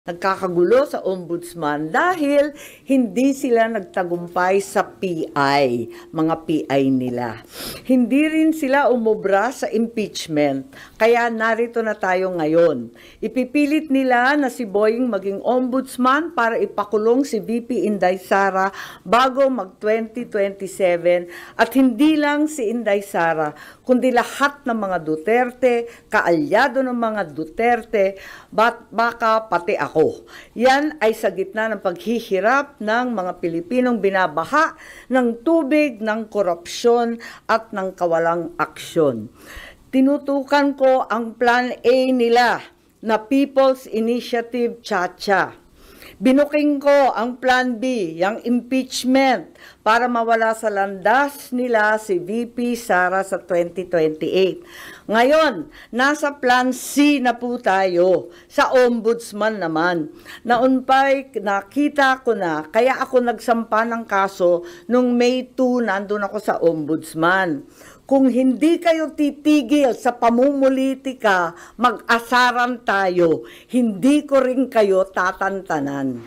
Nagkakagulo sa ombudsman dahil hindi sila nagtagumpay sa PI, mga PI nila. Hindi rin sila umubra sa impeachment, kaya narito na tayo ngayon. Ipipilit nila na si Boying maging ombudsman para ipakulong si VP Inday Sara bago mag-2027 at hindi lang si Inday Sara, kundi lahat ng mga Duterte, kaalyado ng mga Duterte, baka pati ako. Yan ay sa gitna ng paghihirap ng mga Pilipinong binabaha ng tubig, ng korupsyon at ng kawalang aksyon. Tinutukan ko ang Plan A nila na People's Initiative Chacha. Binuking ko ang Plan B, yung impeachment, para mawala sa landas nila si VP Sara sa 2028. Ngayon, nasa Plan C na po tayo, sa ombudsman naman. Noon pa'y nakita ko na, kaya ako nagsampa ng kaso nung May 2, nandun ako sa ombudsman. Kung hindi kayo titigil sa pamumulitika, mag-asaran tayo. Hindi ko rin kayo tatantanan.